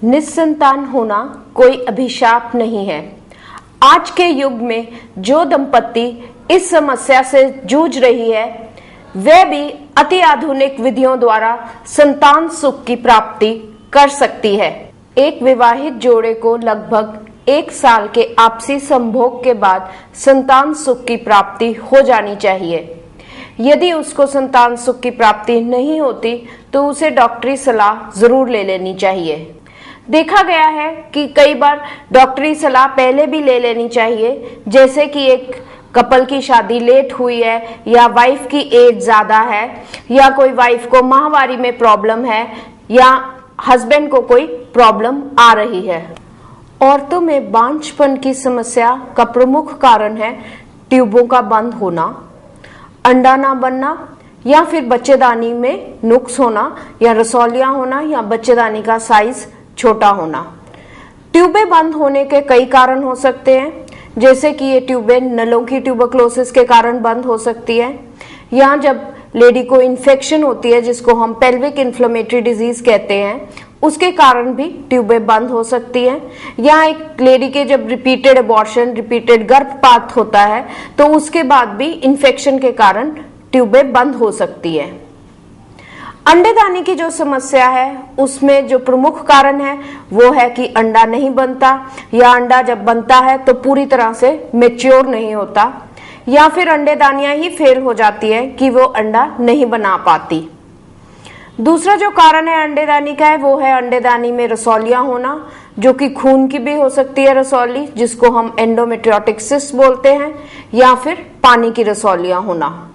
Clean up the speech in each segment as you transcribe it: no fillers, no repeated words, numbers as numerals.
निस्संतान होना कोई अभिशाप नहीं है। आज के युग में जो दंपति इस समस्या से जूझ रही है, वह भी अति आधुनिक विधियों द्वारा संतान सुख की प्राप्ति कर सकती है। एक विवाहित जोड़े को लगभग 1 साल के आपसी संभोग के बाद संतान सुख की प्राप्ति हो जानी चाहिए। यदि उसको संतान सुख की प्राप्ति नहीं होती तो उसे डॉक्टरी सलाह जरूर ले लेनी चाहिए। देखा गया है कि कई बार डॉक्टरी सलाह पहले भी ले लेनी चाहिए, जैसे कि एक कपल की शादी लेट हुई है, या वाइफ की एज ज्यादा है, या कोई वाइफ को माहवारी में प्रॉब्लम है, या हस्बैंड को कोई प्रॉब्लम आ रही है। औरतों में बांझपन की समस्या का प्रमुख कारण है ट्यूबों का बंद होना, अंडा ना बनना, या फिर बच्चेदानी में नुक्स होना, या रसौलियां होना, या बच्चेदानी का साइज छोटा होना। ट्यूबें बंद होने के कई कारण हो सकते हैं, जैसे कि ये ट्यूबें नलों की ट्यूबरक्लोसिस के कारण बंद हो सकती है, या जब लेडी को इन्फेक्शन होती है जिसको हम पेल्विक इन्फ्लेमेटरी डिजीज कहते हैं, उसके कारण भी ट्यूबें बंद हो सकती हैं। या एक लेडी के जब रिपीटेड अबॉर्शन, रिपीटेड गर्भपात होता है तो उसके बाद भी इन्फेक्शन के कारण ट्यूबें बंद हो सकती है। अंडेदानी की जो समस्या है उसमें जो प्रमुख कारण है वो है कि अंडा नहीं बनता, या अंडा जब बनता है तो पूरी तरह से मैच्योर नहीं होता, या फिर अंडेदानियां ही फेल हो जाती है कि वो अंडा नहीं बना पाती। दूसरा जो कारण है अंडेदानी का है वो है अंडेदानी में रसौलियां होना, जो कि खून की भी हो सकती है रसौली, जिसको हम एंडोमेट्रियोटिक सिस्ट बोलते हैं, या फिर पानी की रसौलियां होना।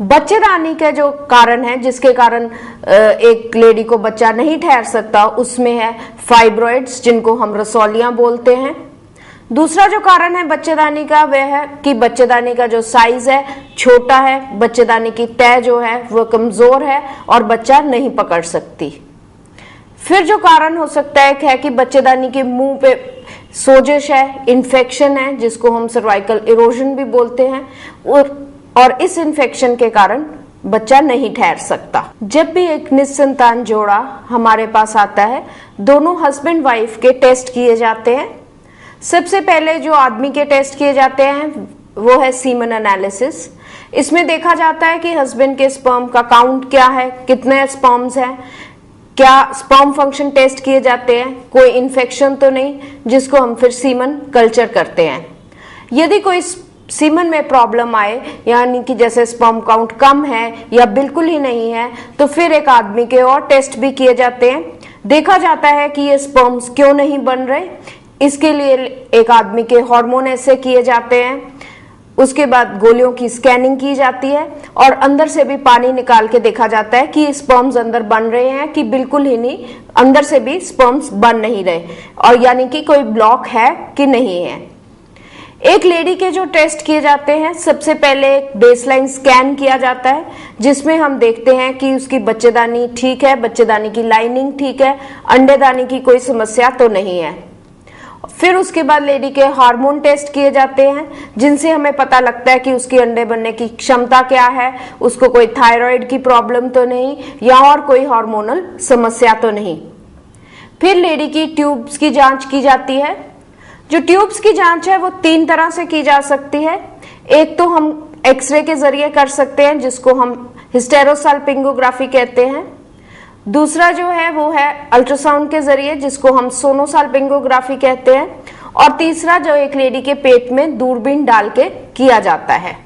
बच्चेदानी का जो कारण है जिसके कारण एक लेडी को बच्चा नहीं ठहर सकता, उसमें है फाइब्रॉइड्स, जिनको हम रसौलियां बोलते हैं। दूसरा जो कारण है बच्चेदानी का वह है कि बच्चेदानी का जो साइज है छोटा है, बच्चेदानी की तय जो है वो कमजोर है और बच्चा नहीं पकड़ सकती। फिर जो कारण हो सकता है कि बच्चेदानी के मुंह पे सोजिश है, इन्फेक्शन है, जिसको हम सर्वाइकल इरोजन भी बोलते हैं, और इस इन्फेक्शन के कारण बच्चा नहीं ठहर सकता। जब भी एक निस्संतान जोड़ा हमारे पास आता है, दोनों हस्बैंड वाइफ के टेस्ट किए जाते हैं। सबसे पहले जो आदमी के टेस्ट किए जाते हैं वो है सीमन एनालिसिस। इसमें देखा जाता है कि हस्बैंड के स्पर्म का काउंट क्या है, कितने स्पर्म्स हैं, क्या स्पर्म फंक्शन टेस्ट किए जाते हैं, कोई इन्फेक्शन तो नहीं, जिसको हम फिर सीमन कल्चर करते हैं। यदि कोई सीमन में प्रॉब्लम आए, यानी कि जैसे स्पर्म काउंट कम है या बिल्कुल ही नहीं है, तो फिर एक आदमी के और टेस्ट भी किए जाते हैं। देखा जाता है कि ये स्पर्म्स क्यों नहीं बन रहे, इसके लिए एक आदमी के हार्मोन ऐसे किए जाते हैं। उसके बाद गोलियों की स्कैनिंग की जाती है और अंदर से भी पानी निकाल के देखा जाता है कि स्पर्म्स अंदर बन रहे हैं कि बिल्कुल ही नहीं, अंदर से भी स्पर्म्स बन नहीं रहे, और यानी कि कोई ब्लॉक है कि नहीं है। एक लेडी के जो टेस्ट किए जाते हैं, सबसे पहले एक बेसलाइन स्कैन किया जाता है, जिसमें हम देखते हैं कि उसकी बच्चेदानी ठीक है, बच्चेदानी की लाइनिंग ठीक है, अंडेदानी की कोई समस्या तो नहीं है। फिर उसके बाद लेडी के हार्मोन टेस्ट किए जाते हैं, जिनसे हमें पता लगता है कि उसकी अंडे बनने की क्षमता क्या है, उसको कोई थायराइड की प्रॉब्लम तो नहीं, या और कोई हार्मोनल समस्या तो नहीं। फिर लेडी की ट्यूब्स की जांच की जाती है। जो ट्यूब्स की जांच है वो 3 तरह से की जा सकती है। एक तो हम एक्सरे के जरिए कर सकते हैं, जिसको हम हिस्टेरोसाल्पिंगोग्राफी कहते हैं। दूसरा जो है वो है अल्ट्रासाउंड के जरिए, जिसको हम सोनोसाल्पिंगोग्राफी कहते हैं। और तीसरा जो एक लेडी के पेट में दूरबीन डाल के किया जाता है।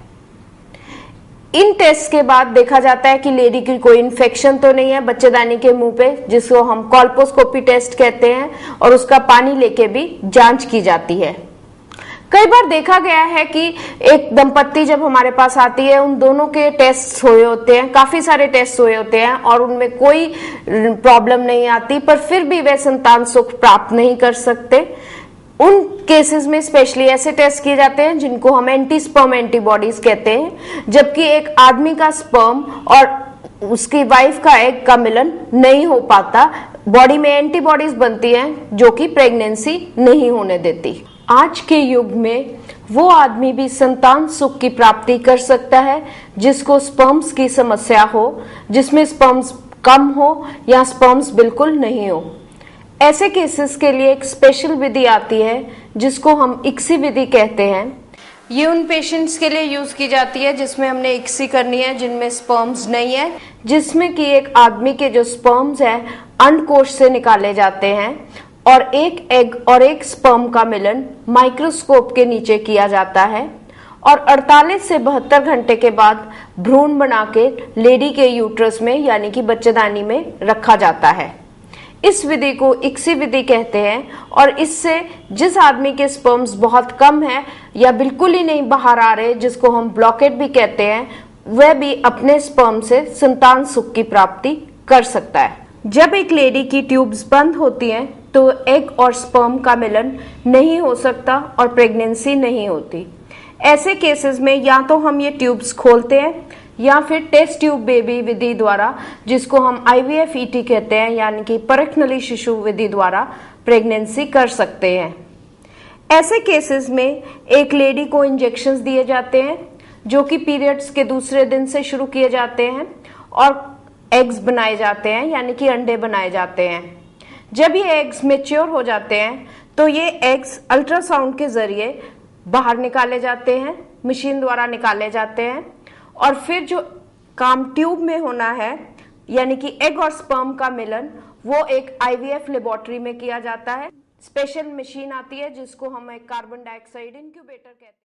इन टेस्ट के बाद देखा जाता है कि लेडी की कोई इन्फेक्शन तो नहीं है बच्चेदानी के मुंह पे, जिसको हम कॉल्पोस्कोपी टेस्ट कहते हैं, और उसका पानी लेके भी जांच की जाती है। कई बार देखा गया है कि एक दंपत्ति जब हमारे पास आती है, उन दोनों के टेस्ट हुए होते हैं, काफी सारे टेस्ट हुए होते हैं, और उनमें कोई प्रॉब्लम नहीं आती, पर फिर भी वे संतान सुख प्राप्त नहीं कर सकते। उन केसेस में स्पेशली ऐसे टेस्ट किए जाते हैं जिनको हम एंटी स्पर्म एंटीबॉडीज कहते हैं, जबकि एक आदमी का स्पर्म और उसकी वाइफ का एग का मिलन नहीं हो पाता, बॉडी में एंटीबॉडीज बनती हैं जो कि प्रेगनेंसी नहीं होने देती। आज के युग में वो आदमी भी संतान सुख की प्राप्ति कर सकता है जिसको स्पर्म्स की समस्या हो, जिसमें स्पर्म्स कम हो या स्पर्म्स बिल्कुल नहीं हो। ऐसे केसेस के लिए एक स्पेशल विधि आती है जिसको हम इक्सी विधि कहते हैं। ये उन पेशेंट्स के लिए यूज की जाती है जिसमें हमने इक्सी करनी है, जिनमें स्पर्म्स नहीं है, जिसमें कि एक आदमी के जो स्पर्म्स है अंडकोश से निकाले जाते हैं और एक एग और एक स्पर्म का मिलन माइक्रोस्कोप के नीचे किया जाता है और 48 से 72 घंटे के बाद भ्रूण बना के लेडी के यूट्रस में यानी कि बच्चेदानी में रखा जाता है। इस विधि को इक्सी विधि कहते हैं और इससे जिस आदमी के स्पर्म्स बहुत कम है या बिल्कुल ही नहीं बाहर आ रहे, जिसको हम ब्लॉकेट भी कहते हैं, वह भी अपने स्पर्म से संतान सुख की प्राप्ति कर सकता है। जब एक लेडी की ट्यूब्स बंद होती हैं तो एग और स्पर्म का मिलन नहीं हो सकता और प्रेगनेंसी नहीं होती। ऐसे केसेस में या तो हम ये ट्यूब्स खोलते हैं या फिर टेस्ट ट्यूब बेबी विधि द्वारा, जिसको हम IVF-ET कहते हैं, यानी कि परख नली शिशु विधि द्वारा प्रेगनेंसी कर सकते हैं। ऐसे केसेस में एक लेडी को इंजेक्शंस दिए जाते हैं जो कि पीरियड्स के दूसरे दिन से शुरू किए जाते हैं और एग्स बनाए जाते हैं यानी कि अंडे बनाए जाते हैं। जब ये एग्स मैच्योर हो जाते हैं तो ये एग्स अल्ट्रासाउंड के जरिए बाहर निकाले जाते हैं, मशीन द्वारा निकाले जाते हैं और फिर जो काम ट्यूब में होना है यानी कि एग और स्पर्म का मिलन, वो एक IVF लेबोरेटरी में किया जाता है। स्पेशल मशीन आती है जिसको हम एक कार्बन डाइऑक्साइड इंक्यूबेटर कहते हैं।